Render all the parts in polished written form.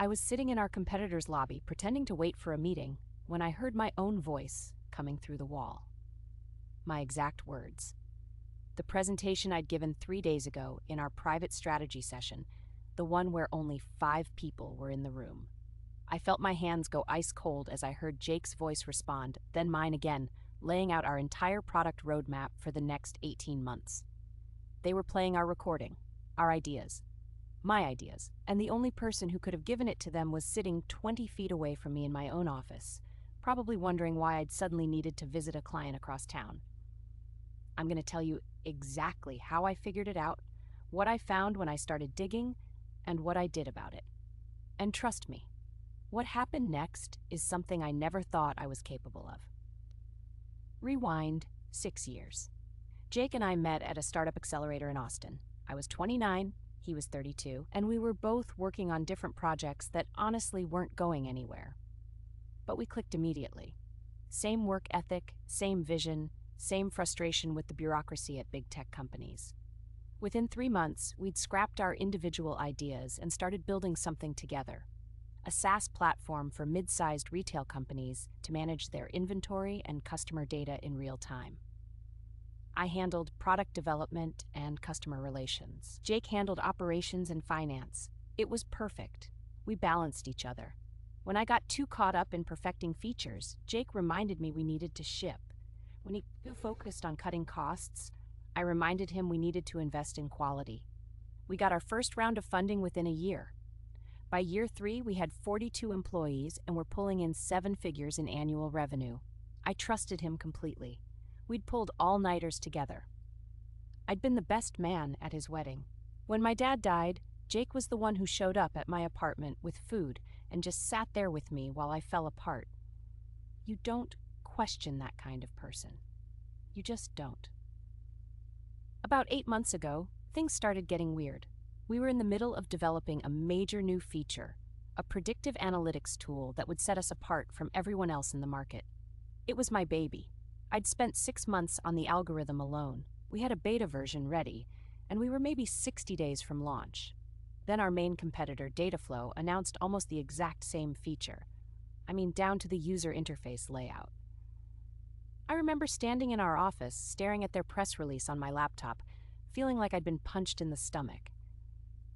I was sitting in our competitor's lobby, pretending to wait for a meeting, when I heard my own voice coming through the wall. My exact words. The presentation I'd given 3 days ago in our private strategy session, the one where only 5 people were in the room. I felt my hands go ice cold as I heard Jake's voice respond, then mine again, laying out our entire product roadmap for the next 18 months. They were playing our recording, our ideas, my ideas, and the only person who could have given it to them was sitting 20 feet away from me in my own office, probably wondering why I'd suddenly needed to visit a client across town. I'm going to tell you exactly how I figured it out, what I found when I started digging, and what I did about it. And trust me, what happened next is something I never thought I was capable of. Rewind 6 years. Jake and I met at a startup accelerator in Austin. I was 29, he was 32, and we were both working on different projects that honestly weren't going anywhere. But we clicked immediately. Same work ethic, same vision, same frustration with the bureaucracy at big tech companies. Within 3 months, we'd scrapped our individual ideas and started building something together. A SaaS platform for mid-sized retail companies to manage their inventory and customer data in real time. I handled product development and customer relations. Jake handled operations and finance. It was perfect. We balanced each other. When I got too caught up in perfecting features, Jake reminded me we needed to ship. When he focused on cutting costs, I reminded him we needed to invest in quality. We got our first round of funding within a year. By year 3, we had 42 employees and were pulling in 7 figures in annual revenue. I trusted him completely. We'd pulled all-nighters together. I'd been the best man at his wedding. When my dad died, Jake was the one who showed up at my apartment with food and just sat there with me while I fell apart. You don't question that kind of person. You just don't. About 8 months ago, things started getting weird. We were in the middle of developing a major new feature, a predictive analytics tool that would set us apart from everyone else in the market. It was my baby. I'd spent 6 months on the algorithm alone. We had a beta version ready, and we were maybe 60 days from launch. Then our main competitor, Dataflow, announced almost the exact same feature. I mean, down to the user interface layout. I remember standing in our office, staring at their press release on my laptop, feeling like I'd been punched in the stomach.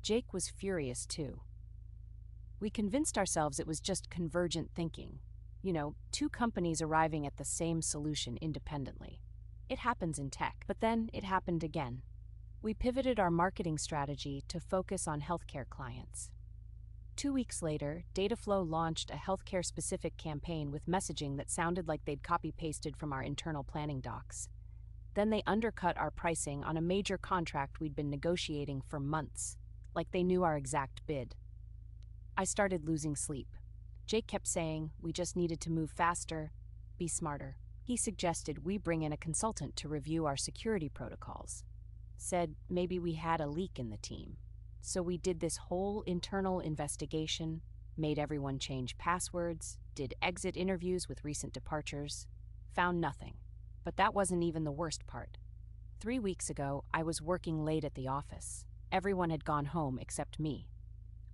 Jake was furious too. We convinced ourselves it was just convergent thinking. You know, 2 companies arriving at the same solution independently. It happens in tech, but then it happened again. We pivoted our marketing strategy to focus on healthcare clients. 2 weeks later, Dataflow launched a healthcare-specific campaign with messaging that sounded like they'd copy-pasted from our internal planning docs. Then they undercut our pricing on a major contract we'd been negotiating for months, like they knew our exact bid. I started losing sleep. Jake kept saying we just needed to move faster, be smarter. He suggested we bring in a consultant to review our security protocols. Said maybe we had a leak in the team. So we did this whole internal investigation, made everyone change passwords, did exit interviews with recent departures, found nothing. But that wasn't even the worst part. 3 weeks ago, I was working late at the office. Everyone had gone home except me.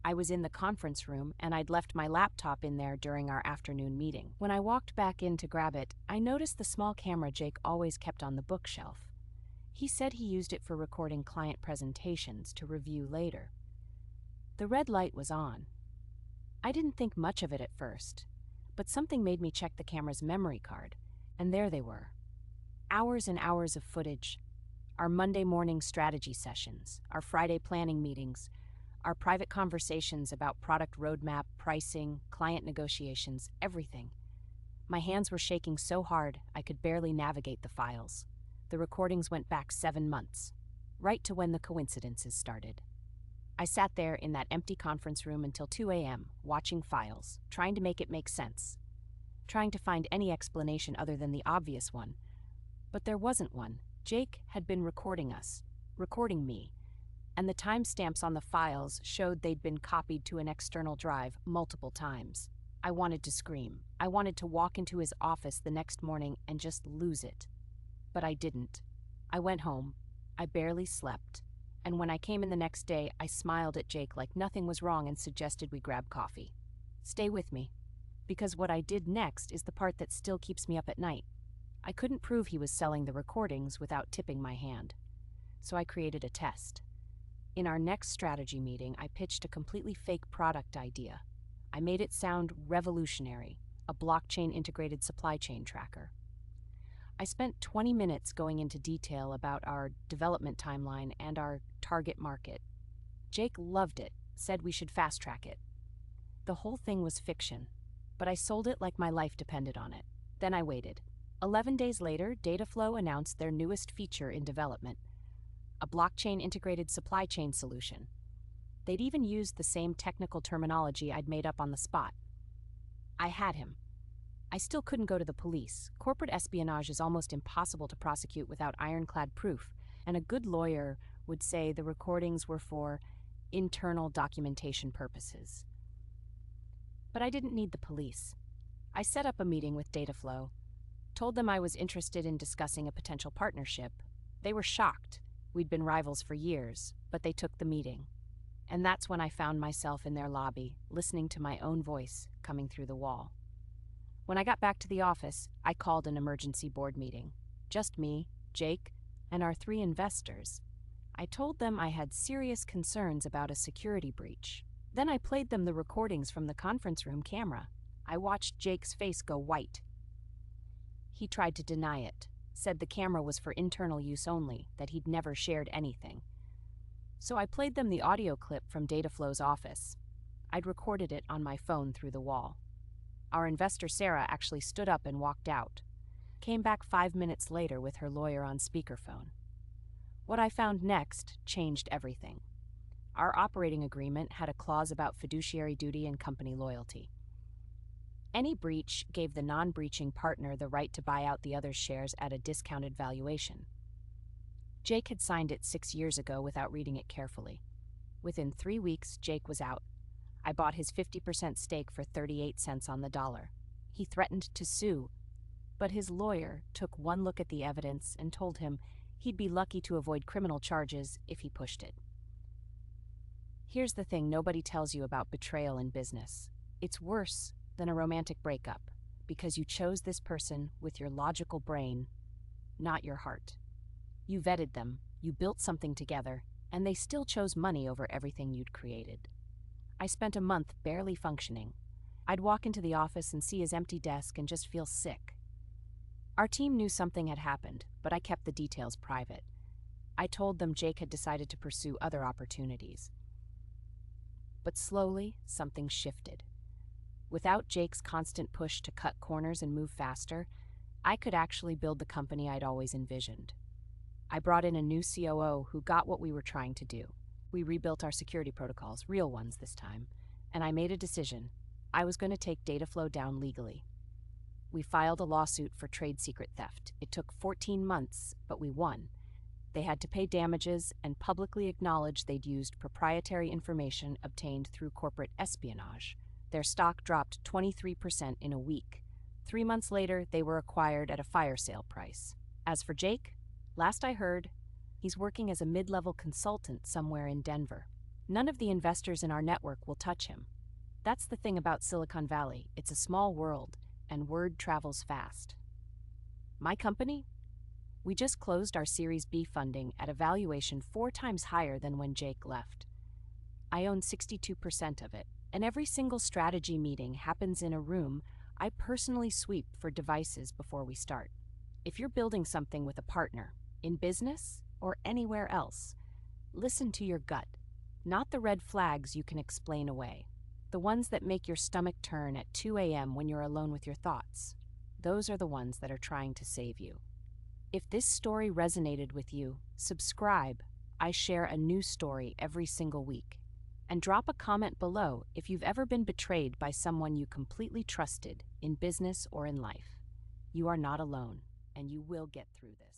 I was in the conference room, and I'd left my laptop in there during our afternoon meeting. When I walked back in to grab it, I noticed the small camera Jake always kept on the bookshelf. He said he used it for recording client presentations to review later. The red light was on. I didn't think much of it at first, but something made me check the camera's memory card, and there they were. Hours and hours of footage. Our Monday morning strategy sessions, our Friday planning meetings, our private conversations about product roadmap, pricing, client negotiations, everything. My hands were shaking so hard I could barely navigate the files. The recordings went back 7 months, right to when the coincidences started. I sat there in that empty conference room until 2 a.m., watching files, trying to make it make sense, trying to find any explanation other than the obvious one. But there wasn't one. Jake had been recording us, recording me, and the timestamps on the files showed they'd been copied to an external drive multiple times. I wanted to scream. I wanted to walk into his office the next morning and just lose it. But I didn't. I went home. I barely slept. And when I came in the next day, I smiled at Jake like nothing was wrong and suggested we grab coffee. Stay with me, because what I did next is the part that still keeps me up at night. I couldn't prove he was selling the recordings without tipping my hand, so I created a test. In our next strategy meeting, I pitched a completely fake product idea. I made it sound revolutionary, a blockchain-integrated supply chain tracker. I spent 20 minutes going into detail about our development timeline and our target market. Jake loved it, said we should fast-track it. The whole thing was fiction, but I sold it like my life depended on it. Then I waited. 11 days later, Dataflow announced their newest feature in development, a blockchain-integrated supply chain solution. They'd even used the same technical terminology I'd made up on the spot. I had him. I still couldn't go to the police. Corporate espionage is almost impossible to prosecute without ironclad proof, and a good lawyer would say the recordings were for internal documentation purposes. But I didn't need the police. I set up a meeting with Dataflow, told them I was interested in discussing a potential partnership. They were shocked. We'd been rivals for years, but they took the meeting. And that's when I found myself in their lobby, listening to my own voice coming through the wall. When I got back to the office, I called an emergency board meeting. Just me, Jake, and our 3 investors. I told them I had serious concerns about a security breach. Then I played them the recordings from the conference room camera. I watched Jake's face go white. He tried to deny it, said the camera was for internal use only, that he'd never shared anything. So I played them the audio clip from Dataflow's office. I'd recorded it on my phone through the wall. Our investor Sarah actually stood up and walked out. Came back 5 minutes later with her lawyer on speakerphone. What I found next changed everything. Our operating agreement had a clause about fiduciary duty and company loyalty. Any breach gave the non-breaching partner the right to buy out the other's shares at a discounted valuation. Jake had signed it 6 years ago without reading it carefully. Within 3 weeks, Jake was out. I bought his 50% stake for 38 cents on the dollar. He threatened to sue, but his lawyer took one look at the evidence and told him he'd be lucky to avoid criminal charges if he pushed it. Here's the thing nobody tells you about betrayal in business. It's worse than a romantic breakup, because you chose this person with your logical brain, not your heart. You vetted them, you built something together, and they still chose money over everything you'd created. I spent a month barely functioning. I'd walk into the office and see his empty desk and just feel sick. Our team knew something had happened, but I kept the details private. I told them Jake had decided to pursue other opportunities. But slowly, something shifted. Without Jake's constant push to cut corners and move faster, I could actually build the company I'd always envisioned. I brought in a new COO who got what we were trying to do. We rebuilt our security protocols, real ones this time, and I made a decision. I was going to take Dataflow down legally. We filed a lawsuit for trade secret theft. It took 14 months, but we won. They had to pay damages and publicly acknowledge they'd used proprietary information obtained through corporate espionage. Their stock dropped 23% in a week. 3 months later, they were acquired at a fire sale price. As for Jake, last I heard, he's working as a mid-level consultant somewhere in Denver. None of the investors in our network will touch him. That's the thing about Silicon Valley. It's a small world, and word travels fast. My company? We just closed our Series B funding at a valuation 4 times higher than when Jake left. I own 62% of it, and every single strategy meeting happens in a room I personally sweep for devices before we start. If you're building something with a partner, in business or anywhere else, listen to your gut, not the red flags you can explain away, the ones that make your stomach turn at 2 a.m. when you're alone with your thoughts. Those are the ones that are trying to save you. If this story resonated with you, subscribe. I share a new story every single week. And drop a comment below if you've ever been betrayed by someone you completely trusted in business or in life. You are not alone, and you will get through this.